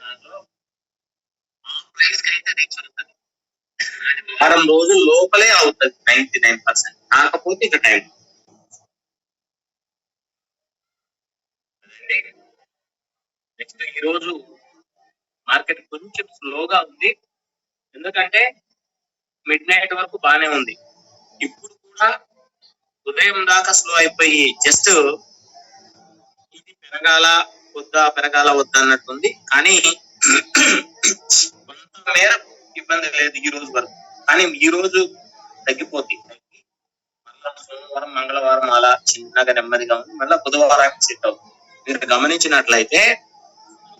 దాంట్లో ఆ ప్రైస్ కి అయితే రీచ్ అవుతుంది. వారం రోజుల లోపలే అవుతుంది 99%. కాకపోతే ఇక టైం. నెక్స్ట్ ఈ రోజు మార్కెట్ కొంచెం స్లోగా ఉంది, ఎందుకంటే మిడ్ నైట్ వరకు బానే ఉంది. ఇప్పుడు కూడా ఉదయం దాకా స్లో అయిపోయి జస్ట్ ఇది పెరగాల వద్దా అన్నట్టుంది. కానీ కొంత మేర ఇబ్బంది లేదు ఈ రోజు వరకు. కానీ ఈ రోజు తగ్గిపోతుంది. మళ్ళా సోమవారం మంగళవారం అలా చిన్నగా నెమ్మదిగా ఉంది, మళ్ళీ బుధవారానికి సెట్ అవుతుంది. మీరు గమనించినట్లయితే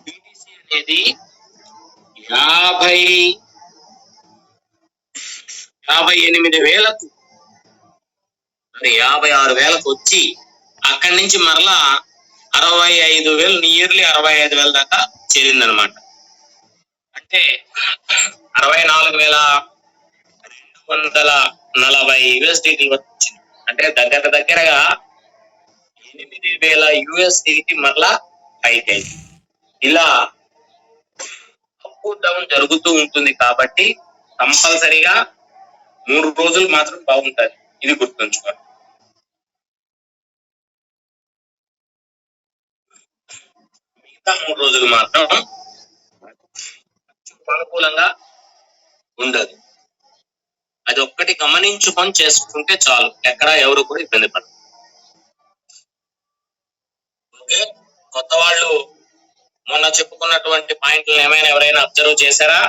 బీటీసీ అనేది 58,000కు 56,000కు వచ్చి అక్కడి నుంచి మరలా 65,000 నియర్లీ 65,000 దాకా చేరిందనమాట. అంటే 64,240 USDT వచ్చింది. అంటే దగ్గరగా 8,000 USDT మరలా పైకి అయింది. ఇలా అప్ డౌన్ జరుగుతూ ఉంటుంది. కాబట్టి కంపల్సరీగా 3 రోజులు మాత్రం బాగుంటది, ఇది గుర్తుంచుకోండి. మిగతా 3 రోజులు మాత్రం అనుకూలంగా ఉండదు. అది ఒక్కటి గమనించుకొని చేసుకుంటే చాలు, ఎక్కడ ఎవరు కూడా ఇబ్బంది పడరు. ఓకే, కొత్త వాళ్ళు మొన్న చెప్పుకున్నటువంటి పాయింట్లు ఏమైనా ఎవరైనా అబ్జర్వ్ చేశారా?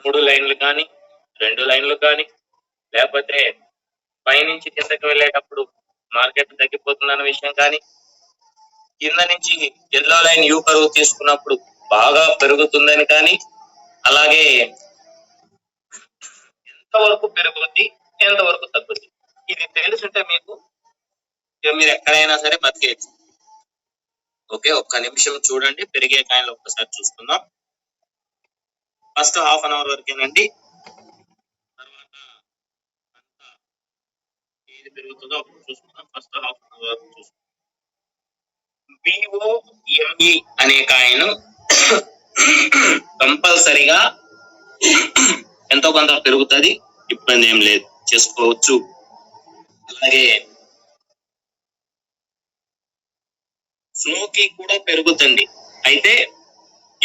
3 లైన్లు కానీ 2 లైన్లు కానీ, లేకపోతే పైనుంచి కిందకి వెళ్ళేటప్పుడు మార్కెట్ తగ్గిపోతుందన్న విషయం కానీ, కింద నుంచి ఎల్లో లైన్ యూ కర్వ్ తీసుకున్నప్పుడు బాగా పెరుగుతుందని కానీ, అలాగే ఎంతవరకు పెరుగుద్ది ఎంతవరకు తగ్గుద్ది ఇది తెలుసుంటే మీకు మీరు ఎక్కడైనా సరే బతికేయచ్చు. ఓకే, ఒక్క నిమిషం చూడండి, పెరిగే కాయలు ఒక్కసారి చూసుకుందాం. ఫస్ట్ హాఫ్ అన్ అవర్ వరకేనండి, తర్వాత ఏది పెరుగుతుందో అప్పుడు చూసుకుందాం. ఫస్ట్ హాఫ్ అన్ అవర్ వరకు చూసుకుందాం. BOME అనే కాయను కంపల్సరిగా ఎంతో కొంత పెరుగుతుంది, ఇబ్బంది ఏం లేదు, చేసుకోవచ్చు. అలాగే స్లోకి కూడా పెరుగుతుంది, అయితే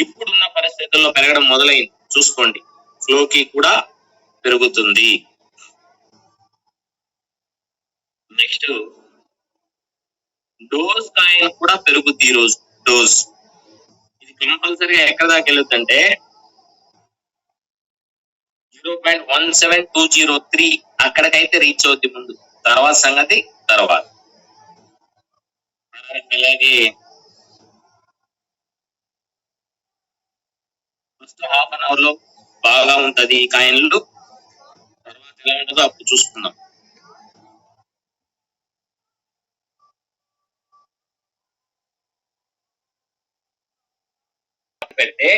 ఇప్పుడున్న పరిస్థితుల్లో పెరగడం మొదలైంది చూసుకోండి. స్లోకి కూడా పెరుగుతుంది. నెక్స్ట్ డోస్ కాయిన్ కూడా పెరుగుద్ది ఈ రోజు. డోస్ ఇది కంపల్సరీగా ఎక్కడ దాకా వెళ్తుందంటే 0.17203 అక్కడికైతే రీచ్ అవుద్ది ముందు, తర్వాత సంగతి తర్వాత. అలాగే ఫస్ట్ హాఫ్ అన్ అవర్ లో బాగా ఉంటది ఈ కాయిన్లు, తర్వాత ఎలా ఉంటుందో అప్పుడు చూసుకుందాం. పెడితే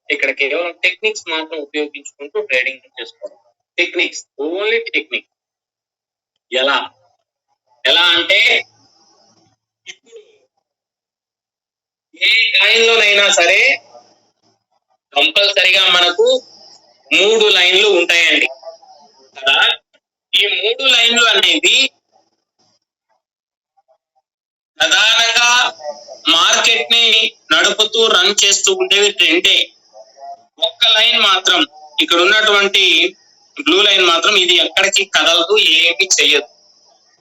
ఇక్కడ కేవలం టెక్నిక్స్ మాత్రం ఉపయోగించుకుంటూ ట్రేడింగ్ చేసుకోవాలి. Techniques, only technique. ఎలా అంటే ఇప్పుడు ఏ కాయిన్ లోనైనా సరే కంపల్సరిగా మనకు 3 లైన్లు ఉంటాయండి కదా. ఈ 3 లైన్లు అనేవి ప్రధానంగా మార్కెట్ ని నడుపుతూ రన్ చేస్తూ ఉండేవి 2. ఒక్క లైన్ మాత్రం, ఇక్కడ ఉన్నటువంటి బ్లూ లైన్ మాత్రం ఇది ఎక్కడికి కదలదు, ఏమి చెయ్యదు,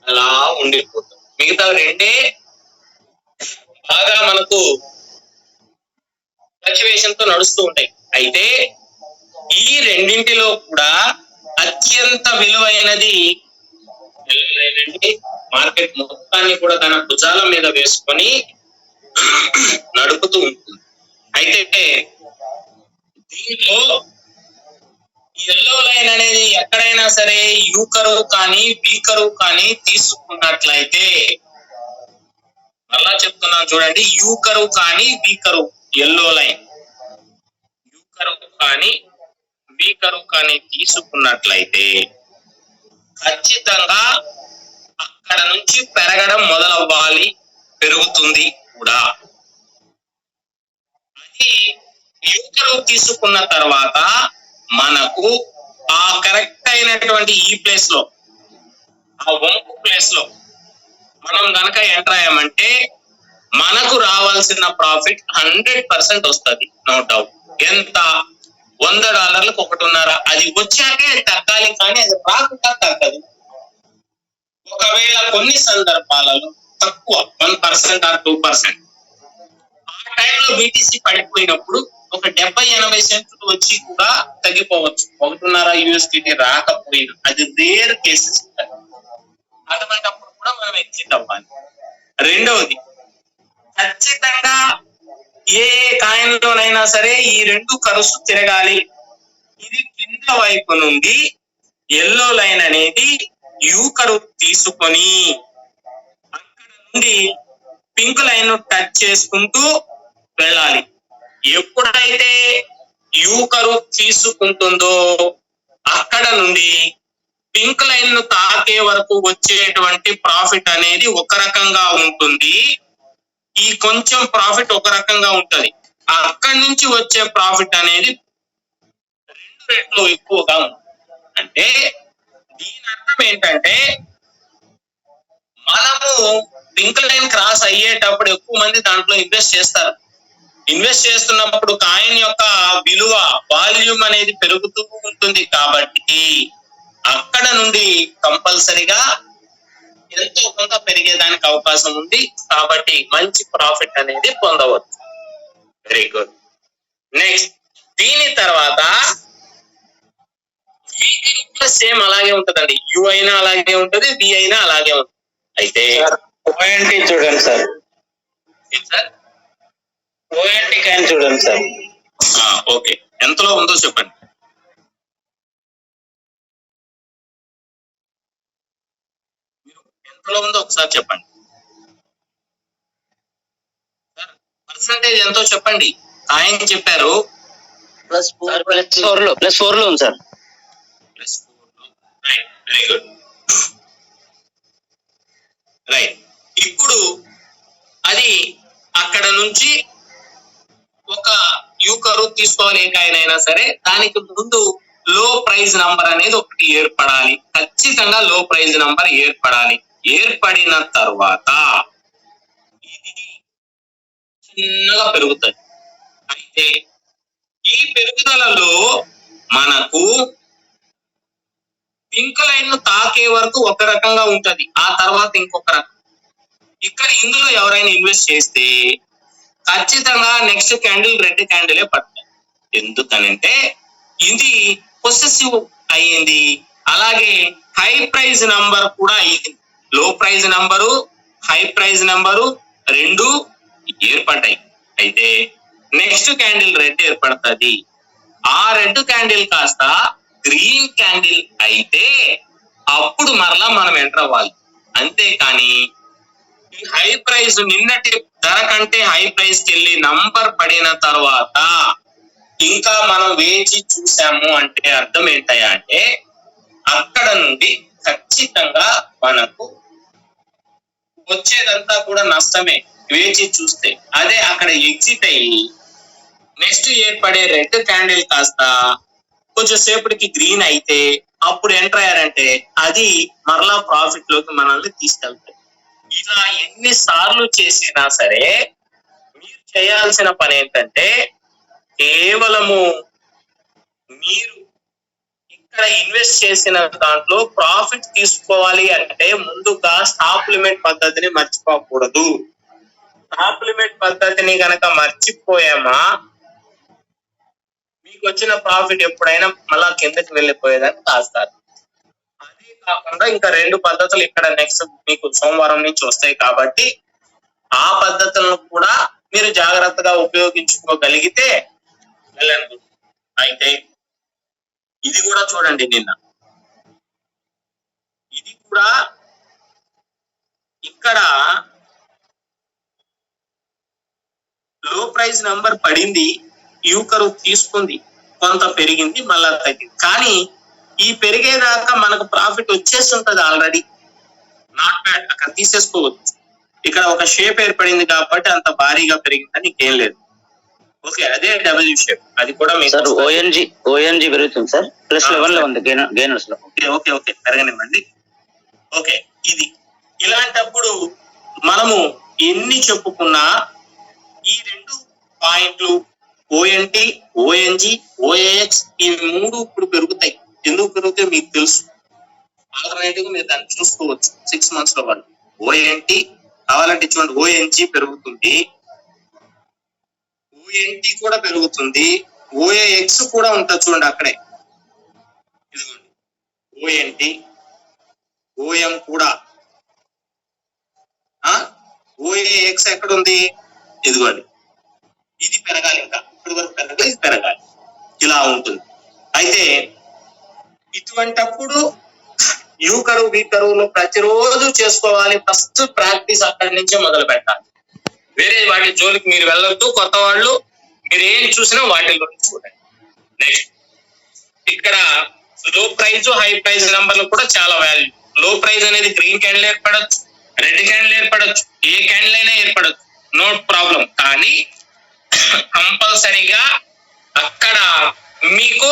అలా ఉండిపోతుంది. మిగతా 2 బాగా మనకు ఫ్లక్చువేషన్ తో నడుస్తూ ఉంటాయి. అయితే ఈ రెండింటిలో కూడా అత్యంత విలువైనది మార్కెట్ మొత్తాన్ని కూడా తన భుజాల మీద వేసుకొని నడుపుతూ ఉంటుంది. అయితే దీంట్లో ఎల్లో లైన్ అనేది ఎక్కడైనా సరే యూ కర్వ్ కానీ బి కర్వ్ కానీ తీసుకున్నట్లయితే, మళ్ళా చెప్తున్నాను చూడండి, యూ కర్వ్ కానీ B curve, yellow line U curve కానీ బి కర్వ్ కానీ తీసుకున్నట్లయితే ఖచ్చితంగా అక్కడ నుంచి పెరగడం మొదలవ్వాలి, పెరుగుతుంది కూడా. అది యూకరు తీసుకున్న తర్వాత మనకు ఆ కరెక్ట్ అయినటువంటి ఈ ప్లేస్ లో, ఆ వంపు ప్లేస్ లో మనం గనక ఎంటర్ అయ్యామంటే మనకు రావాల్సిన ప్రాఫిట్ 100% వస్తుంది. No doubt. ఎంత? $100 1.5. అది వచ్చాకే తగ్గాలి, కానీ అది రాకుండా తగ్గదు. ఒకవేళ కొన్ని సందర్భాలలో తక్కువ 1% ఆర్ 2%, ఆ టైంలో బీటీసీ పడిపోయినప్పుడు ఒక 70-80 సెంట్లు వచ్చి కూడా తగ్గిపోవచ్చు. 1.5 USDT రాకపోయినా అది రేర్ కేసెస్. అటువంటిప్పుడు కూడా మనం ఎగ్జిట్ అవ్వాలి. రెండవది, ఖచ్చితంగా ఏ కాయిన్ లోనైనా సరే ఈ రెండు కరుసు తిరగాలి. ఇది కింద వైపు నుండి ఎల్లో లైన్ అనేది యూ కరువు తీసుకొని అక్కడ నుండి పింక్ లైన్ టచ్ చేసుకుంటూ వెళ్ళాలి. ఎప్పుడైతే యూ కరువు తీసుకుంటుందో అక్కడ నుండి పింక్ లైన్ ను తాకే వరకు వచ్చేటువంటి ప్రాఫిట్ అనేది ఒక రకంగా ఉంటుంది. ఈ కొంచెం ప్రాఫిట్ ఒక రకంగా ఉంటది. అక్కడి నుంచి వచ్చే ప్రాఫిట్ అనేది 2 రెట్లు ఎక్కువగా ఉంటుంది. అంటే దీని అర్థం ఏంటంటే మనము పింక్ లైన్ క్రాస్ అయ్యేటప్పుడు ఎక్కువ మంది దాంట్లో ఇన్వెస్ట్ చేస్తారు. ఇన్వెస్ట్ చేస్తున్నప్పుడు కాయిన్ యొక్క విలువ, వాల్యూమ్ అనేది పెరుగుతూ ఉంటుంది. కాబట్టి అక్కడ నుండి కంపల్సరిగా ఎంతో కొంత పెరిగేదానికి అవకాశం ఉంది. కాబట్టి మంచి ప్రాఫిట్ అనేది పొందవచ్చు. Very good. నెక్స్ట్, దీని తర్వాత సేమ్ అలాగే ఉంటదండి. యు అయినా అలాగే ఉంటది, వి అయినా అలాగే ఉంటుంది. అయితే ఓఎన్టీ చూడండి సార్. ఓఎన్టీ కాయిన్ చూడండి సార్. ఓకే, ఎంతలో ఉందో చెప్పండి. ఎంతలో ఉందో ఒకసారి చెప్పండి. పర్సంటేజ్ ఎంతో చెప్పండి. కాయిన్ చెప్పారు +4 లో ఉంది sir. Right, very good. Right, ఇప్పుడు అది అక్కడ నుంచి ఒక యూ కరువు తీసుకోవాలి. ఏ కాయిన్ అయినా సరే దానికి ముందు లో ప్రైజ్ నంబర్ అనేది ఒకటి ఏర్పడాలి. ఖచ్చితంగా లో ప్రైజ్ నంబర్ ఏర్పడాలి. ఏర్పడిన తర్వాత ఇది చిన్నగా పెరుగుతుంది. అయితే ఈ పెరుగుదలలో మనకు పింక్ లైన్ ను తాకే వరకు ఒక రకంగా ఉంటది, ఆ తర్వాత ఇంకొక రకం. ఇక్కడ ఇందులో ఎవరైనా ఇన్వెస్ట్ చేస్తే ఖచ్చితంగా నెక్స్ట్ క్యాండిల్ రెడ్ క్యాండిలే పడతాయి. ఎందుకనంటే ఇది పొసెసివ్ అయ్యింది. అలాగే హై ప్రైజ్ నంబర్ కూడా అయ్యింది. Low price number, high price number రెండు ఏర్పడ్డాయి. అయితే నెక్స్ట్ క్యాండిల్ రెడ్ ఏర్పడుతుంది. ఆ రెడ్ క్యాండిల్ కాస్త గ్రీన్ క్యాండిల్ అయితే అప్పుడు మరలా మనం ఎంటర్ అవ్వాలి. అంతేకాని ఈ హై ప్రైస్ నిన్నటి ధర కంటే హై ప్రైస్ కి వెళ్ళి నంబర్ పడిన తర్వాత ఇంకా మనం వేచి చూసాము అంటే అర్థం ఏంటయ్యా అంటే అక్కడ నుండి ఖచ్చితంగా మనకు వచ్చేదంతా కూడా నష్టమే వేచి చూస్తే. అదే అక్కడ ఎగ్జిట్ అయ్యి నెక్స్ట్ ఏర్పడే రెడ్ క్యాండిల్ కాస్త కొంచెం సేపటికి గ్రీన్ అయితే అప్పుడు ఎంటర్ అయ్యారంటే అది మరలా ప్రాఫిట్ లోకి మనల్ని తీసుకెళ్తాయి. ఇలా ఎన్నిసార్లు చేసినా సరే మీరు చేయాల్సిన పని ఏంటంటే కేవలము మీరు ఇక్కడ ఇన్వెస్ట్ చేసిన దాంట్లో ప్రాఫిట్ తీసుకోవాలి అంటే ముందుగా స్టాప్ లిమిట్ పద్ధతిని మర్చిపోకూడదు. స్టాప్ లిమిట్ పద్ధతిని గనక మర్చిపోయామా మీకు వచ్చిన ప్రాఫిట్ ఎప్పుడైనా మళ్ళా కిందకి వెళ్ళిపోయేదని కాస్తారు. అదే కాకుండా ఇంకా 2 పద్ధతులు ఇక్కడ నెక్స్ట్ మీకు సోమవారం నుంచి వస్తాయి. కాబట్టి ఆ పద్ధతులను కూడా మీరు జాగ్రత్తగా ఉపయోగించుకోగలిగితే వెళ్ళండి. అయితే ఇది కూడా చూడండి, నిన్న ఇది కూడా ఇక్కడ లో ప్రైస్ నంబర్ పడింది, యూ కరువు తీసుకుంది, కొంత పెరిగింది, మళ్ళా తగ్గింది. కానీ ఈ పెరిగేదాకా మనకు ప్రాఫిట్ వచ్చేసి ఉంటది ఆల్రెడీ. నాట్ బ్యాడ్, అక్కడ తీసేసుకోవచ్చు. ఇక్కడ ఒక షేప్ ఏర్పడింది కాబట్టి అంత భారీగా పెరిగిందని ఇంకేం లేదు. ఓకే, అదే డబ్ల్యూ షేప్, అది కూడా మీకు సార్ ఓఎన్జి పెరుగుతుంది సార్, ప్లస్ 11 లో ఉంది గెయినర్స్ లో. Okay okay పెరగనివ్వండి. ఓకే, ఇది ఇలాంటప్పుడు మనము ఎన్ని చెప్పుకున్నా ఈ రెండు పాయింట్లు ఓఎన్టి, ఓఎన్జి, ఓఏఎక్స్ ఈ మూడు ఇప్పుడు పెరుగుతాయి. ఎందుకు పెరుగుతాయో మీకు తెలుసు. ఆల్టర్నేటివ్ మీరు దాన్ని చూసుకోవచ్చు 6 months లో. వాళ్ళు ఓఎన్టి కావాలంటే చూడండి, ఓఎన్జి పెరుగుతుంది, ఓఎన్టి కూడా పెరుగుతుంది, ఓఏఎక్స్ కూడా ఉంటుంది చూడండి అక్కడే. ఇదిగోండి ఓఎన్టి, ఓఎం కూడా, ఓఏఎక్స్ ఎక్కడ ఉంది? ఇదిగోండి, ఇది పెరగాలి, ఇంకా ఇప్పటి వరకు పెరగాలి, ఇది పెరగాలి, ఇలా ఉంటుంది. అయితే ఇటువంటప్పుడు యూ కరువు బి కరువులో ప్రతిరోజు చేసుకోవాలి. ఫస్ట్ ప్రాక్టీస్ అక్కడి నుంచే మొదలు పెట్టాలి. వేరే వాటి జోలికి మీరు వెళ్ళొద్దు. కొత్త వాళ్ళు మీరు ఏం చూసినా వాటిల్లో చూడండి. నెక్స్ట్ ఇక్కడ లో ప్రైజ్, హై ప్రైజ్ నెంబర్లు కూడా చాలా వాల్యూ. లో ప్రైజ్ అనేది గ్రీన్ క్యాండిల్ ఏర్పడచ్చు, రెడ్ క్యాండిల్ ఏర్పడచ్చు, ఏ క్యాండిల్ అయినా ఏర్పడచ్చు, నో ప్రాబ్లం. కానీ కంపల్సరీగా అక్కడ మీకు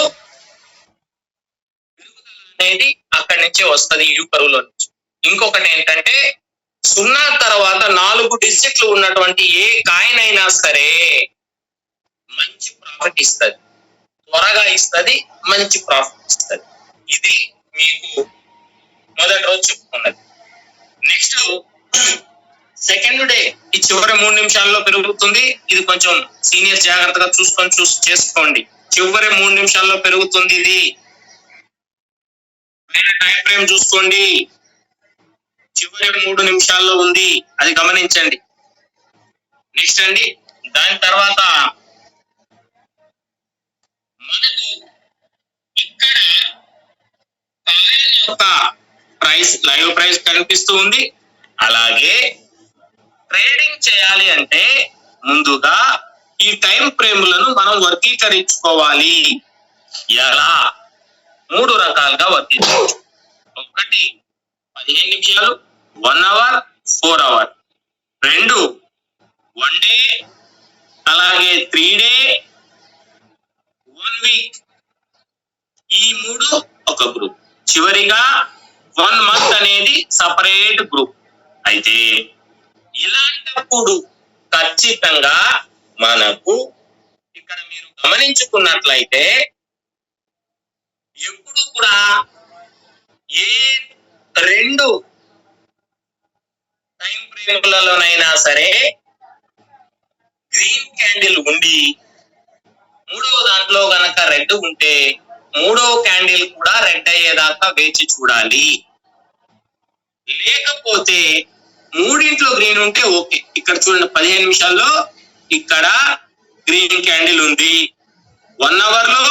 అనేది అక్కడి నుంచే వస్తుంది, యూ కరువులో నుంచి. ఇంకొకటి ఏంటంటే 0 తర్వాత 4 డిజిట్లు ఉన్నటువంటి ఏ కాయిన్ అయినా సరే మంచి ప్రాఫిట్ ఇస్తుంది, త్వరగా ఇస్తుంది, మంచి ప్రాఫిట్ ఇస్తుంది. ఇది మీకు మొదటి రోజు చెప్పుకున్నది. నెక్స్ట్ సెకండ్ డే ఈ చివరి 3 నిమిషాల్లో పెరుగుతుంది. ఇది కొంచెం సీనియర్స్ జాగ్రత్తగా చేసుకోండి. చివరి 3 నిమిషాల్లో పెరుగుతుంది. ఇది టైం ఫ్రేమ్ చూసుకోండి, చివరి 3 నిమిషాల్లో ఉంది, అది గమనించండి. నెక్స్ట్ అండి, దాని తర్వాత మనకు ఇక్కడ కాయిన్ యొక్క ప్రైస్, లైవ్ ప్రైస్ కనిపిస్తూ ఉంది. అలాగే ట్రేడింగ్ చేయాలి అంటే ముందుగా ఈ టైం ఫ్రేమ్లను మనం వర్గీకరించుకోవాలి. ఎలా? 3 రకాలుగా వర్గీకరించు. ఒకటి 15 నిమిషాలు, 1 hour, 4 hour. 2 1 day, అలాగే 3 day, 1 week. ఈ 3 ఒక గ్రూప్. చివరిగా 1 month అనేది సపరేట్ గ్రూప్. అయితే ఇలాంటప్పుడు ఖచ్చితంగా మనకు ఇక్కడ మీరు గమనించుకున్నట్లయితే ఎప్పుడు కూడా ఏ 2 టైం ఫ్రేమ్లలోనైనా సరే గ్రీన్ క్యాండిల్ ఉండి 3వ దాంట్లో గనక రెడ్ ఉంటే 3వ క్యాండిల్ కూడా రెడ్ అయ్యేదాకా వేచి చూడాలి. లేకపోతే 3 గ్రీన్ ఉంటే ఓకే. ఇక్కడ చూడండి, 15 నిమిషాల్లో ఇక్కడ గ్రీన్ క్యాండిల్ ఉంది, 1 hour లో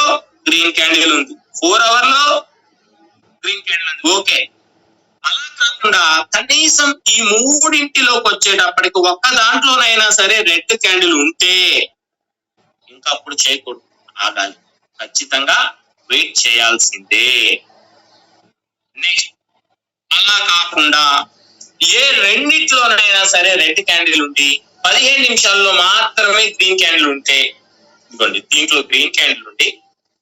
గ్రీన్ క్యాండిల్ ఉంది, 4 hour లో గ్రీన్ క్యాండిల్ ఉంది, ఓకే. అలా కాకుండా కనీసం ఈ 3 వచ్చేటప్పటికి ఒక్క దాంట్లోనైనా సరే రెడ్ క్యాండిల్ ఉంటే ఇంకా అప్పుడు చేయకూడదు, ఆగాలి, ఖచ్చితంగా వెయిట్ చేయాల్సిందే. నెక్స్ట్ అలా కాకుండా ఏ 2 సరే రెడ్ క్యాండిల్ ఉంది, 15 నిమిషాల్లో మాత్రమే గ్రీన్ క్యాండిల్ ఉంటే, ఇదిగోండి దీంట్లో గ్రీన్ క్యాండిల్ ఉండి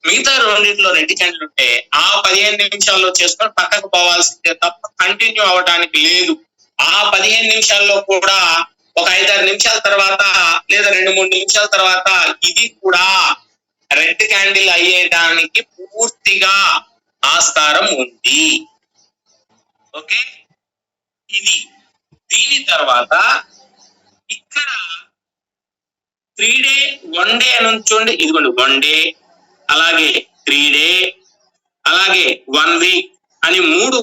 మిగతా 2 రెడ్ క్యాండిల్ ఉంటే ఆ 15 నిమిషాల్లో చేసుకొని పక్కకు పోవాల్సిందే తప్ప కంటిన్యూ అవ్వడానికి లేదు. ఆ 15 నిమిషాల్లో కూడా ఒక 5-6 నిమిషాల తర్వాత లేదా 2-3 నిమిషాల తర్వాత ఇది కూడా రెడ్ క్యాండిల్ అయ్యేదానికి పూర్తిగా ఆస్కారం ఉంది. ఓకే, ఇది. దీని తర్వాత ఇక్కడ 3 day, 1 day అని ఉంచండి. ఇదిగోండి 1 day, అలాగే 3 day, అలాగే 1 week అని 3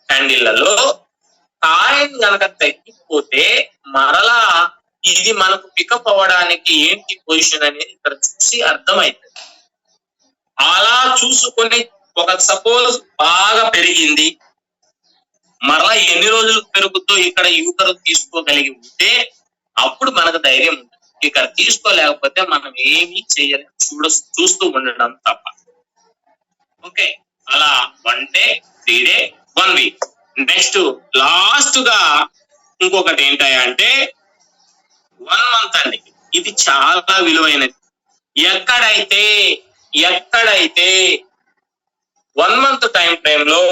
క్యాండిళ్లలో కాయిన్ కనుక తగ్గిపోతే మరలా ఇది మనకు పికప్ అవ్వడానికి ఏంటి పొజిషన్ అనేది ఇక్కడ చూసి అర్థమైంది. అలా చూసుకొని ఒక సపోజ్ బాగా పెరిగింది, మరలా ఎన్ని రోజులు పెరుగుతో ఇక్కడ యూకర్ తీసుకోగలిగి ఉంటే అప్పుడు మనకు ధైర్యం ఉంటుంది. ఇక్కడ తీసుకోలేకపోతే మనం ఏమీ చేయలేం, చూస్తూ ఉండడం తప్ప. ఓకే, అలా 1 day, 3 day, 1 week. Next last గా ఇంకొకటి ఏంటంటే 1 month అండి. ఇది చాలా విలువైనది. ఎక్కడైతే 1 month టైం ఫ్రేమ్ లో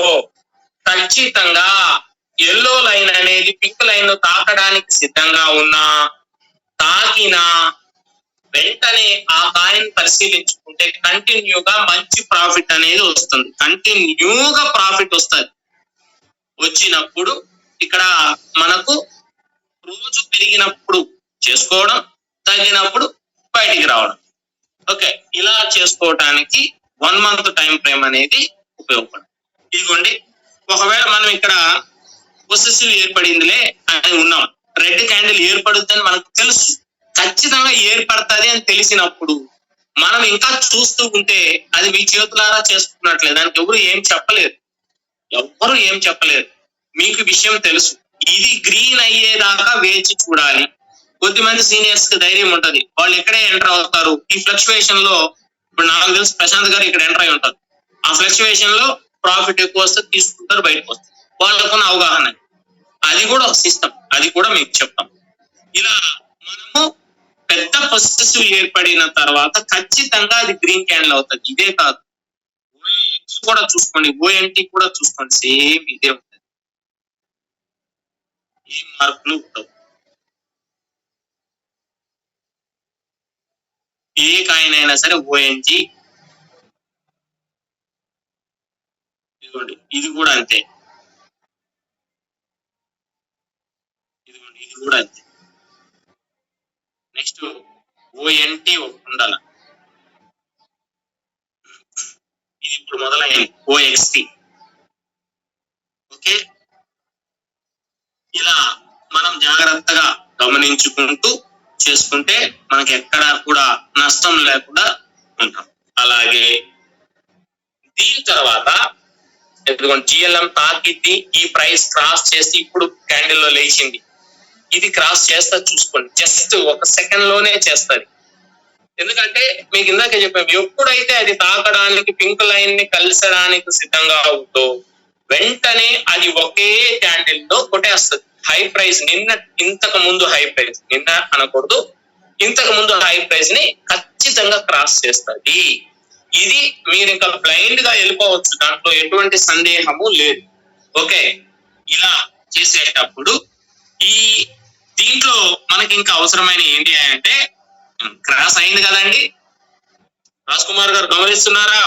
ఖచ్చితంగా ఎల్లో లైన్ అనేది పింక్ లైన్ తాకడానికి సిద్ధంగా ఉన్నా, తాకినా వెంటనే ఆ కాయిన్ పరిశీలించుకుంటే కంటిన్యూగా మంచి ప్రాఫిట్ అనేది వస్తుంది. కంటిన్యూగా ప్రాఫిట్ వస్తుంది. వచ్చినప్పుడు ఇక్కడ మనకు రోజు పెరిగినప్పుడు చేసుకోవడం, తగ్గినప్పుడు బయటికి రావడం. ఓకే, ఇలా చేసుకోవటానికి 1 month టైం ఫ్రేమ్ అనేది ఉపయోగపడుతుంది. ఇదిగోండి, ఒకవేళ మనం ఇక్కడ పొసెసివ్ ఏర్పడిందిలే అని ఉన్నాం, రెడ్ క్యాండిల్ ఏర్పడుద్దని మనకు తెలుసు, ఖచ్చితంగా ఏర్పడుతుంది అని తెలిసినప్పుడు మనం ఇంకా చూస్తూ ఉంటే అది మీ చేతులారా చేసుకున్నట్లే. దానికి ఎవరు ఏం చెప్పలేరు. మీకు విషయం తెలుసు. ఇది గ్రీన్ అయ్యేదాకా వేచి చూడాలి. కొద్దిమంది సీనియర్స్ కి ధైర్యం ఉంటది, వాళ్ళు ఎక్కడే ఎంటర్ అవుతారు. ఈ ఫ్లక్చువేషన్ లో ఇప్పుడు నాకు తెలుసు ప్రశాంత్ గారు ఇక్కడ ఎంటర్ అయి ఉంటారు. ఆ ఫ్లక్చువేషన్ లో ప్రాఫిట్ ఎక్కువ వస్తే తీసుకుంటారు, బయటకు వస్తారు. వాళ్ళకున్న అవగాహన అది కూడా ఒక సిస్టమ్, అది కూడా మీకు చెప్తాం. ఇలా మనము పెద్ద పొసెసివ్ ఏర్పడిన తర్వాత ఖచ్చితంగా అది గ్రీన్ క్యాండిల్ అవుతుంది. ఇదే కాదు, ఓఎక్స్ కూడా చూసుకోండి, ఓఎన్టీ కూడా చూసుకోండి, సేమ్ ఇదే ఉంటుంది, ఏం మార్పులు ఉండవు. ఏ కాయిన్ అయినా సరే ఓఎన్జీ, ఇదిగోండి ఇది కూడా అంతే, ఇదిగోండి ఇది కూడా అంతే. నెక్స్ట్ ఓఎన్టీ ఉండాల, ఇది ఇప్పుడు మొదలైంది ఓఎక్స్టీ. ఓకే, ఇలా మనం జాగ్రత్తగా గమనించుకుంటూ చేసుకుంటే మనకి ఎక్కడా కూడా నష్టం లేకుండా ఉంటాం. అలాగే దీని తర్వాత జిఎల్ఎం తాకిద్ది, ఈ ప్రైస్ క్రాస్ చేసి ఇప్పుడు క్యాండిల్ లో లేచింది. ఇది క్రాస్ చేస్తా చూసుకోండి, జస్ట్ 1 సెకండ్ లోనే చేస్తుంది. ఎందుకంటే మీకు ఇందాక చెప్పాము, ఎప్పుడైతే అది తాకడానికి పింక్ లైన్ ని కలిసడానికి సిద్ధంగా అవుతో వెంటనే అది ఒకే క్యాండిల్ లో కొట్టేస్తుంది. హై ప్రైస్ ఇంతకు ముందు హై ప్రైస్, నిన్న అనకూడదు, ఇంతకు ముందు హై ప్రైస్ ని ఖచ్చితంగా క్రాస్ చేస్తుంది. ఇది మీరు ఇంకా బ్లైండ్ గా వెళ్ళిపోవచ్చు, దాంట్లో ఎటువంటి సందేహము లేదు. ఓకే, ఇలా చేసేటప్పుడు ఈ దీంట్లో మనకి ఇంకా అవసరమైన ఏంటి అంటే, క్రాస్ అయింది కదండి, రాజ్ కుమార్ గారు గమనిస్తున్నారా?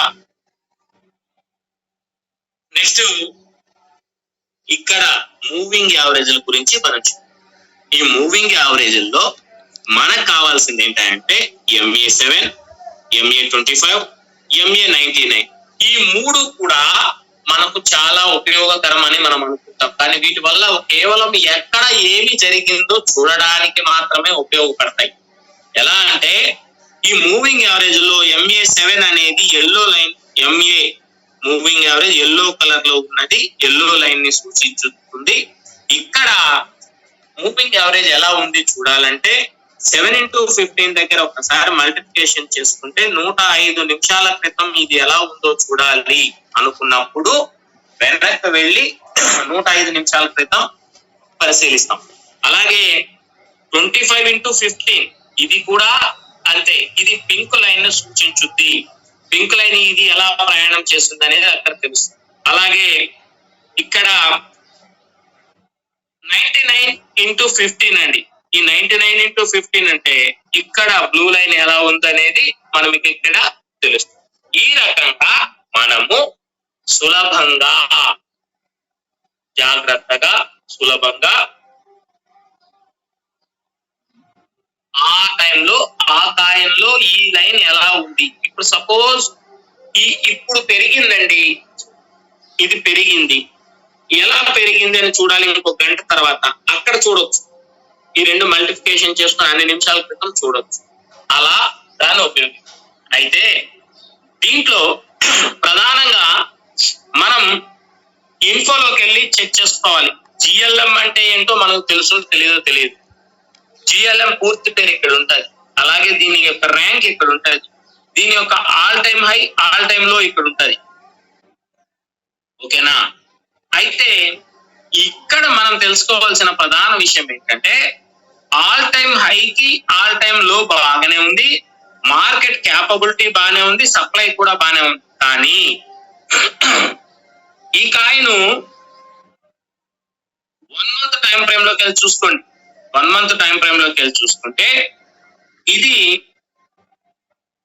నెక్స్ట్ ఇక్కడ మూవింగ్ యావరేజ్ల గురించి మనం ఈ మూవింగ్ యావరేజ్ల్లో మనకు కావాల్సింది ఏంటంటే MA7, MA25, MA99. ఈ 3 కూడా మనకు చాలా ఉపయోగకరం అని మనం అనుకుంటాం, కానీ వీటి వల్ల కేవలం ఎక్కడ ఏమి జరిగిందో చూడడానికి మాత్రమే ఉపయోగపడతాయి. ఎలా అంటే ఈ మూవింగ్ యావరేజ్ లో MA7 అనేది yellow line, MA moving average yellow colour లో ఉన్నది, ఎల్లో లైన్ ని సూచిస్తుంది. ఇక్కడ మూవింగ్ యావరేజ్ ఎలా ఉంది చూడాలంటే 7x15 దగ్గర ఒకసారి మల్టిప్లికేషన్ చేసుకుంటే 105 నిమిషాల క్రితం ఇది ఎలా ఉందో చూడాలి అనుకున్నప్పుడు వెనక్కి వెళ్ళి 105 నిమిషాల క్రితం పరిశీలిస్తాం. అలాగే 25x15 ఇది కూడా అంతే, ఇది పింక్ లైన్ ను సూచించుద్ది. పింక్ లైన్ ఇది ఎలా ప్రయాణం చేస్తుంది అనేది అక్కడ తెలుస్తుంది. అలాగే ఇక్కడ 99x15 అండి, ఈ 99x15 అంటే ఇక్కడ బ్లూ లైన్ ఎలా ఉందనేది మనకి ఇక్కడ తెలుస్తుంది. ఈ రకంగా మనము సులభంగా, జాగ్రత్తగా, సులభంగా ఆ టైంలో ఆ కాయిన్లో ఈ లైన్ ఎలా ఉంది. ఇప్పుడు సపోజ్ ఇప్పుడు పెరిగిందండి, ఇది పెరిగింది, ఎలా పెరిగింది అని చూడాలి ఇంకో గంట తర్వాత, అక్కడ చూడొచ్చు. ఈ 2 మల్టిప్లికేషన్ చేసుకుని అన్ని నిమిషాల క్రితం చూడొచ్చు. అలా దాన్ని ఉపయోగించి అయితే దీంట్లో ప్రధానంగా మనం ఇన్ఫోలోకి వెళ్ళి చెక్ చేసుకోవాలి. జిఎల్ఎం అంటే ఏంటో మనకు తెలుసో తెలియదు. జిఎల్ఎం పూర్తి పేరు ఇక్కడ ఉంటుంది, అలాగే దీని యొక్క ర్యాంక్ ఇక్కడ ఉంటుంది, దీని యొక్క all time high, all time లో ఇక్కడ ఉంటుంది. ఓకేనా? అయితే ఇక్కడ మనం తెలుసుకోవాల్సిన ప్రధాన విషయం ఏంటంటే ఆల్ టైమ్ హైకి ఆల్ టైమ్ లో బాగానే ఉంది, మార్కెట్ క్యాపబిలిటీ బాగానే ఉంది, సప్లై కూడా బాగానే ఉంది. కానీ ఈ కాయిన్ 1 మంత్ టైం ఫ్రేమ్ లోకి వెళ్ళి చూసుకోండి. 1 మంత్ టైం ఫ్రేమ్ లోకి వెళ్ళి చూసుకుంటే ఇది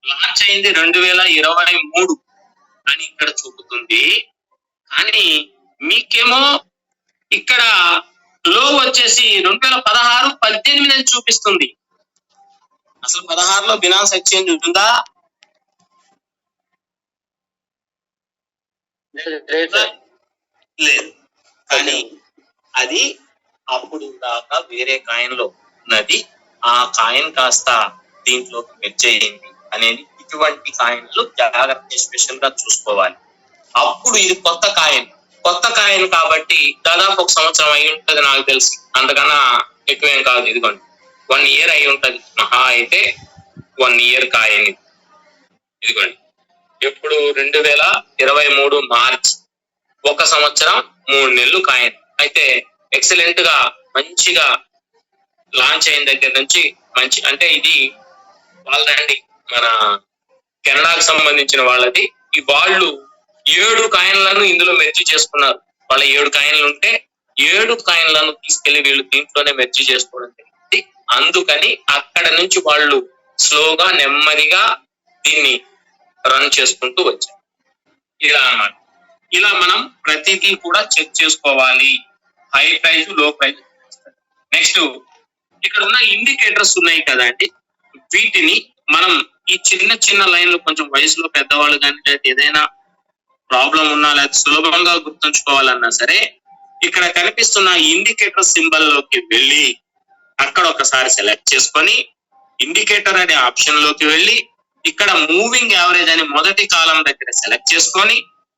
లాంచ్ అయింది 2023 అని ఇక్కడ చూపుతుంది. కానీ మీకేమో ఇక్కడ లో వచ్చేసి 2016-18 అని చూపిస్తుంది. అసలు 16లో బినాన్స్ ఎక్స్చేంజ్ ఉంటుందా? లేదు. కానీ అది అప్పుడు దాకా వేరే కాయిన్ లో ఉన్నది, ఆ కాయిన్ కాస్త దీంట్లో మెర్జ్ అయ్యింది అనేది ఇటువంటి కాయిన్లు జాగ్రత్త స్పెషల్ గా చూసుకోవాలి. అప్పుడు ఇది కొత్త కాయిన్ కాబట్టి దాదాపు 1 సంవత్సరం అయి ఉంటది నాకు తెలిసి, అంతకన్నా ఎక్కువేం కాదు. ఇదిగోండి 1 ఇయర్ అయి ఉంటది, మహా అయితే 1 ఇయర్ కాయిన్. ఇదిగోండి ఎప్పుడు 2023 మార్చ్, 1 సంవత్సరం 3 నెలలు కాయిన్. అయితే ఎక్సలెంట్ గా మంచిగా లాంచ్ అయిన దగ్గర నుంచి మంచి, అంటే ఇది వాళ్ళండి మన కెనడాకు సంబంధించిన వాళ్ళది. ఈ వాళ్ళు 7 కాయిన్లను ఇందులో మెర్జీ చేసుకున్నారు. వాళ్ళ 7 కాయిన్లు ఉంటే 7 కాయిన్లను తీసుకెళ్లి వీళ్ళు దీంట్లోనే మెర్జీ చేసుకోవడం జరిగింది. అందుకని అక్కడ నుంచి వాళ్ళు స్లోగా నెమ్మదిగా దీన్ని రన్ చేసుకుంటూ వచ్చారు. ఇలా అన్నమాట. ఇలా మనం ప్రతిదీ కూడా చెక్ చేసుకోవాలి, హై ప్రైస్ లో ప్రైస్. నెక్స్ట్ ఇక్కడ ఉన్న ఇండికేటర్స్ ఉన్నాయి కదండి, వీటిని మనం ఈ చిన్న లైన్లు కొంచెం వయసులో పెద్దవాళ్ళు కానీ ఏదైనా ప్రాబ్లం ఉన్నా లేదా సులభంగా గుర్తుంచుకోవాలన్నా సరే, ఇక్కడ కనిపిస్తున్న ఇండికేటర్ సింబల్ లోకి వెళ్ళి అక్కడ ఒకసారి సెలెక్ట్ చేసుకొని ఇండికేటర్ అనే ఆప్షన్ లోకి వెళ్ళి ఇక్కడ మూవింగ్ యావరేజ్ అని మొదటి కాలం దగ్గర సెలెక్ట్ చేసుకొని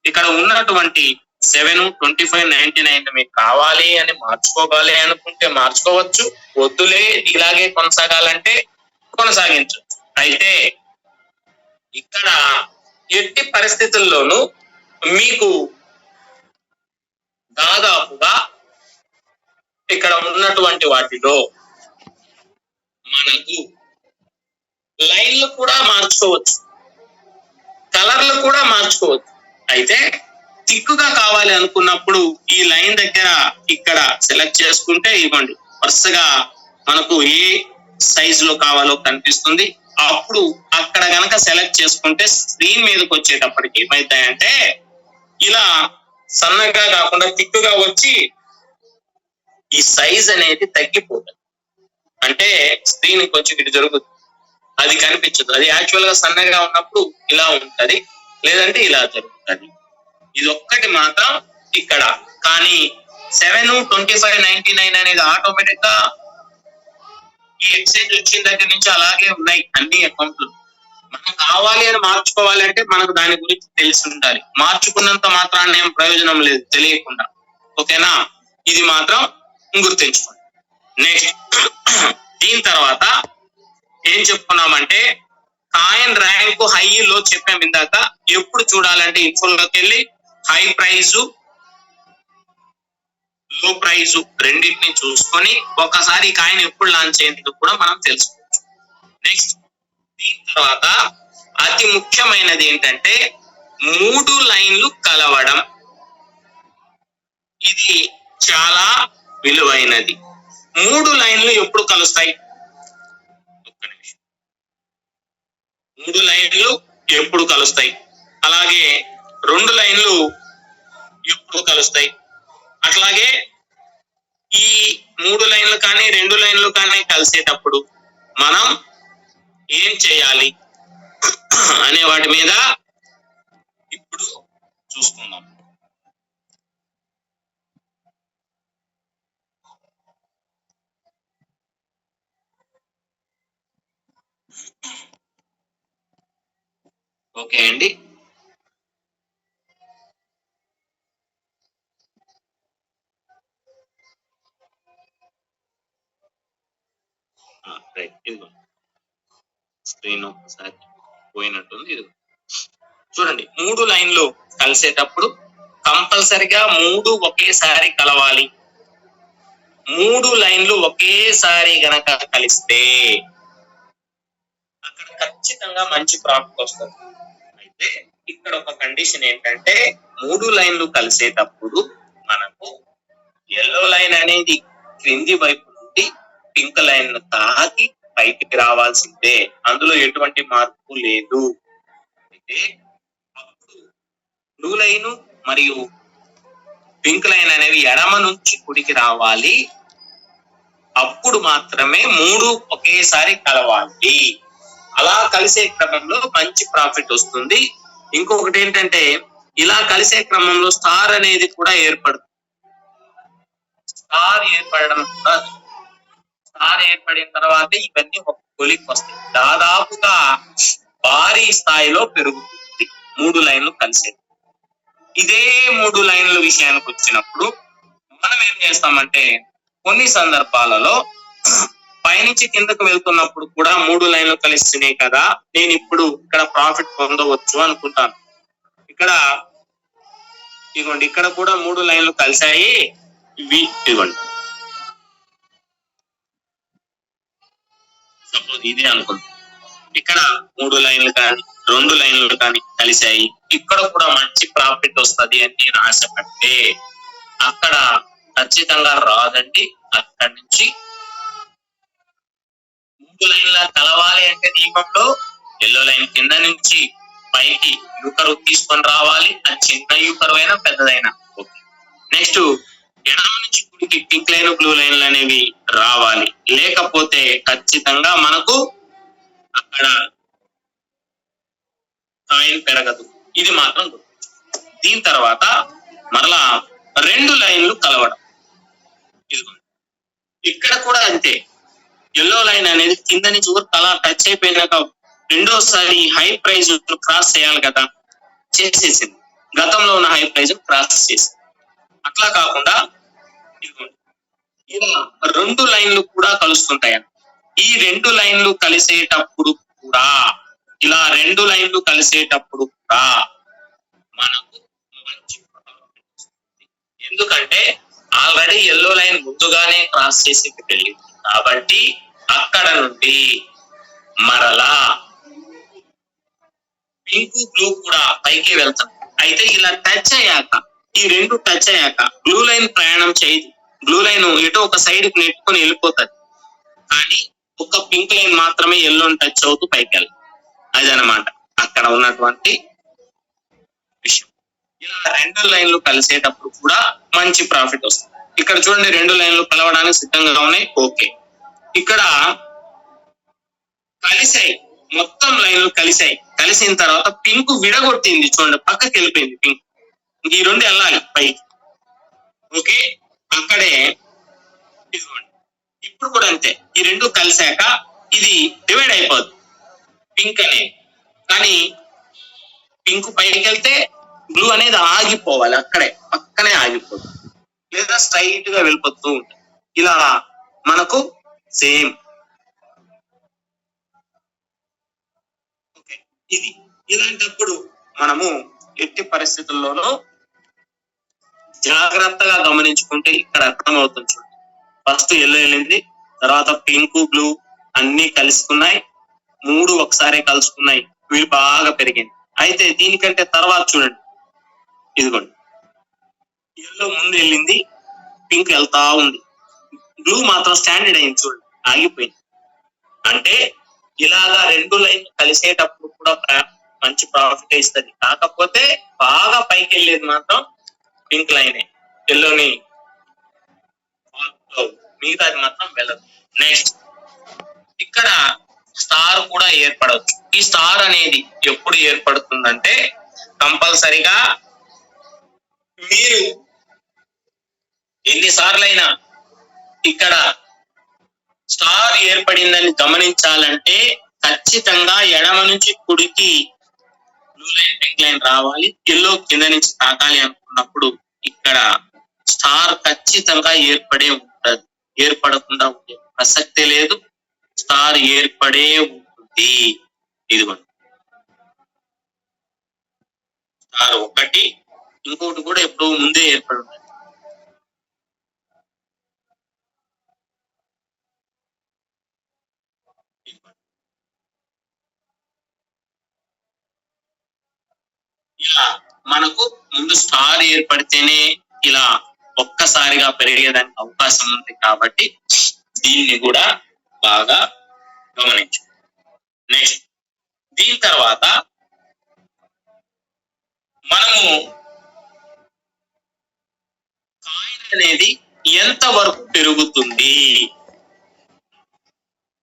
ఇక్కడ ఉన్నటువంటి 7, 25, 99 మీకు కావాలి అని మార్చుకోవాలి అనుకుంటే మార్చుకోవచ్చు, వద్దులే ఇలాగే కొనసాగాలంటే కొనసాగించు. అయితే ఇక్కడ ఎట్టి పరిస్థితుల్లోనూ మీకు దాదాపుగా ఇక్కడ ఉన్నటువంటి వాటిలో మనకు లైన్లు కూడా మార్చుకోవచ్చు, కలర్లు కూడా మార్చుకోవచ్చు. అయితే థిక్గా కావాలి అనుకున్నప్పుడు ఈ లైన్ దగ్గర ఇక్కడ సెలెక్ట్ చేసుకుంటే ఇవ్వండి వరుసగా మనకు ఏ సైజ్ లో కావాలో కనిపిస్తుంది. అప్పుడు అక్కడ గనక సెలెక్ట్ చేసుకుంటే స్క్రీన్ మీదకి వచ్చేటప్పటికి ఏమైతాయంటే ఇలా సన్నగా కాకుండా థిక్గా వచ్చి ఈ సైజ్ అనేది తగ్గిపోతుంది. అంటే స్క్రీన్ కొంచెం ఇటు జరుగుతుంది, అది కనిపించదు. అది యాక్చువల్ గా సన్నగా ఉన్నప్పుడు ఇలా ఉంటది, లేదంటే ఇలా జరుగుతుంది. ఇది ఒక్కటి మాత్రం ఇక్కడ. కానీ 7, 25, 99 అనేది ఆటోమేటిక్ గా ఈ ఎక్స్చేంజ్ వచ్చిన దగ్గర నుంచి అలాగే ఉన్నాయి అన్ని అకౌంట్లు. మనం కావాలి అని మార్చుకోవాలి అంటే మనకు దాని గురించి తెలిసి ఉండాలి. మార్చుకున్నంత మాత్రాన్ని ఏం ప్రయోజనం లేదు తెలియకుండా. ఓకేనా, ఇది మాత్రం గుర్తుంచుకోండి. నెక్స్ట్ దీని తర్వాత ఏం చెప్పుకున్నామంటే కాయిన్ ర్యాంక్ హై లో చెప్పాం ఇందాక. ఎప్పుడు చూడాలంటే ఇన్ఫోలోకి వెళ్ళి హై ప్రైస్ లో ప్రైస్ రెండింటిని చూసుకొని ఒకసారి కాయిన్ ఎప్పుడు లాంచ్ అయ్యేందుకు కూడా మనం తెలుసుకోవచ్చు. నెక్స్ట్ దీని తర్వాత అతి ముఖ్యమైనది ఏంటంటే 3 లైన్లు కలవడం. ఇది చాలా విలువైనది. 3 లైన్లు ఎప్పుడు కలుస్తాయి? ఒక్క నిమిషం. 3 లైన్లు ఎప్పుడు కలుస్తాయి? అలాగే 2 లైన్లు ఎప్పుడు కలుస్తాయి? అట్లాగే ఈ 3 లైన్లు కానీ 2 లైన్లు కానీ కలిసేటప్పుడు మనం ఏం చేయాలి అనే వాటి మీద ఇప్పుడు చూసుకుందాం. ఓకే అండి, రైట్. ఇదిగో స్క్రీన్ ఒకసారి పోయినట్టుంది. ఇది చూడండి, 3 లైన్లు కలిసేటప్పుడు కంపల్సరిగా 3 ఒకేసారి కలవాలి. మూడు లైన్లు ఒకేసారి గనక కలిస్తే అక్కడ ఖచ్చితంగా మంచి ప్రాఫిట్ వస్తుంది. అయితే ఇక్కడ ఒక కండిషన్ ఏంటంటే మూడు లైన్లు కలిసేటప్పుడు మనకు ఎల్లో లైన్ అనేది క్రింది వైపు నుండి పింక్ లైన్ తాకి పైకి రావాల్సిందే, అందులో ఎటువంటి మార్పు లేదు. అయితే అప్పుడు బ్లూ లైన్ మరియు పింక్ లైన్ అనేవి ఎడమ నుంచి కుడికి రావాలి, అప్పుడు మాత్రమే మూడు ఒకేసారి కలవాలి. అలా కలిసే క్రమంలో మంచి ప్రాఫిట్ వస్తుంది. ఇంకొకటి ఏంటంటే ఇలా కలిసే క్రమంలో స్టార్ అనేది కూడా ఏర్పడుతుంది. స్టార్ ఏర్పడడం కూడా, స్టార్ ఏర్పడిన తర్వాత ఇవన్నీ ఒక కొలిక్ వస్తాయి. దాదాపుగా భారీ స్థాయిలో పెరుగుతుంది మూడు లైన్లు కలిసే. ఇదే మూడు లైన్ల విషయానికి వచ్చినప్పుడు మనం ఏం చేస్తామంటే కొన్ని సందర్భాలలో పైనుంచి కిందకు వెళ్తున్నప్పుడు కూడా మూడు లైన్లు కలిసినాయి కదా, నేను ఇప్పుడు ఇక్కడ ప్రాఫిట్ పొందవచ్చు అనుకుంటాను. ఇక్కడ ఇదిగోండి, ఇక్కడ కూడా మూడు లైన్లు కలిసాయి. ఇదిగోండి, సపోజ్ ఇదే అనుకుంటాం, ఇక్కడ మూడు లైన్లు కానీ రెండు లైన్లు కానీ కలిసాయి, ఇక్కడ కూడా మంచి ప్రాఫిట్ వస్తుంది అని నేను ఆశపడితే అక్కడ ఖచ్చితంగా రాదండి. అక్కడి నుంచి మూడు లైన్ల కలవాలి అంటే దీపంలో ఎల్లో లైన్ కింద నుంచి పైకి యూకరు తీసుకొని రావాలి. అది చిన్న యూకరు అయినా పెద్దదైనా ఓకే. నెక్స్ట్ ఎడమ నుంచి కుడికి పింక్ లైన్ బ్లూ లైన్లు అనేవి రావాలి, లేకపోతే ఖచ్చితంగా మనకు అక్కడ కాయిన్ పెరగదు. ఇది మాత్రం దీని తర్వాత మరలా రెండు లైన్లు కలవడం. ఇక్కడ కూడా అంతే, ఎల్లో లైన్ అనేది కింద నుంచి అలా టచ్ అయిపోయినాక రెండోసారి హై ప్రైజ్ క్రాస్ చేయాలి కదా, చేసేసింది. గతంలో ఉన్న హై ప్రైజ్ క్రాస్ చేసింది. అట్లా కాకుండా ఇలా రెండు లైన్లు కూడా కలుస్తుంటాయి. ఈ రెండు లైన్లు కలిసేటప్పుడు కూడా, ఇలా రెండు లైన్లు కలిసేటప్పుడు కూడా మనకు మంచి ప్రాఫిట్ వస్తుంది. ఎందుకంటే ఆల్రెడీ ఎల్లో లైన్ ముందుగానే క్రాస్ చేసి వెళ్ళింది కాబట్టి అక్కడ నుండి మరలా పింక్ బ్లూ కూడా పైకి వెళ్తాం. అయితే ఇలా టచ్ అయ్యాక, ఈ రెండు టచ్ అయ్యాక బ్లూ లైన్ ప్రయాణం చేయదు. బ్లూ లైన్ ఎటో ఒక సైడ్ కి నెట్టుకొని వెళ్ళిపోతుంది, కానీ ఒక పింక్ లైన్ మాత్రమే ఎల్లోని టచ్ అవుతూ పైకి వెళ్ళాలి. అదనమాట అక్కడ ఉన్నటువంటి విషయం. ఇలా రెండు లైన్లు కలిసేటప్పుడు కూడా మంచి ప్రాఫిట్ వస్తుంది. ఇక్కడ చూడండి, రెండు లైన్లు కలవడానికి సిద్ధంగా ఉన్నాయి. ఓకే, ఇక్కడ కలిసాయి, మొత్తం లైన్లు కలిసాయి. కలిసిన తర్వాత పింక్ విడగొట్టింది, చూడండి పక్కకి వెళ్ళిపోయింది పింక్. ఈ రెండు వెళ్ళాలి పైకి. ఓకే, అక్కడే ఇదిగోండి, ఇప్పుడు కూడా అంతే. ఈ రెండు కలిసాక ఇది డివైడ్ అయిపోద్ది పింక్ అనేది, కానీ పింక్ పైకి వెళ్తే బ్లూ అనేది ఆగిపోవాలి, అక్కడే పక్కనే ఆగిపోతుంది, లేదా స్ట్రైట్ గా వెళ్ళిపోతూ ఉంటుంది. ఇలా మనకు సేమ్ ఇది. ఇలాంటప్పుడు మనము ఎట్టి పరిస్థితుల్లోనూ జాగ్రత్తగా గమనించుకుంటే ఇక్కడ అర్థమవుతుంది. చూడండి, ఫస్ట్ ఎల్లో వెళ్ళింది, తర్వాత పింక్ బ్లూ అన్ని కలుసుకున్నాయి, మూడు ఒకసారి కలుసుకున్నాయి, వీళ్ళు బాగా పెరిగింది. అయితే దీనికంటే తర్వాత చూడండి, ఇదిగోండి, ఎల్లో ముందు వెళ్ళింది, పింక్ వెళ్తా ఉంది, బ్లూ మాత్రం స్టాండర్డ్ అయింది, చూడండి ఆగిపోయింది. అంటే ఇలాగా రెండు లైన్ కలిసేటప్పుడు కూడా మంచి ప్రాఫిట్ ఇస్తుంది. కాకపోతే బాగా పైకి వెళ్ళేది మాత్రం పింక్ లైనే, ఎల్లోని మిగతాది మాత్రం వెళ్ళదు. నెక్స్ట్ ఇక్కడ స్టార్ కూడా ఏర్పడవచ్చు. ఈ స్టార్ అనేది ఎప్పుడు ఏర్పడుతుందంటే కంపల్సరిగా మీరు ఎన్నిసార్లైనా ఇక్కడ స్టార్ ఏర్పడిందని గమనించాలంటే ఖచ్చితంగా ఎడమ నుంచి కుడికి బ్లూ లైన్ పింక్ లైన్ రావాలి, ఎల్లో కింద నుంచి తాకాలి అనుకున్నప్పుడు ఇక్కడ స్టార్ ఖచ్చితంగా ఏర్పడే ఉంటుంది. ఏర్పడకుండా ఉండే ప్రసక్తే లేదు, స్టార్ ఏర్పడే ఉంటుంది. ఇదిగోండి, స్టార్ ఒకటి, ఇంకోటి కూడా ఎప్పుడు ముందే ఏర్పడి ఉంటుంది. ఇలా మనకు ముందు స్టార్ ఏర్పడితేనే ఇలా ఒక్కసారిగా పెరిగేదానికి అవకాశం ఉంది కాబట్టి దీన్ని కూడా బాగా గమనించు. నెక్స్ట్ దీని తర్వాత మనము కాయిన్ అనేది ఎంత వరకు పెరుగుతుంది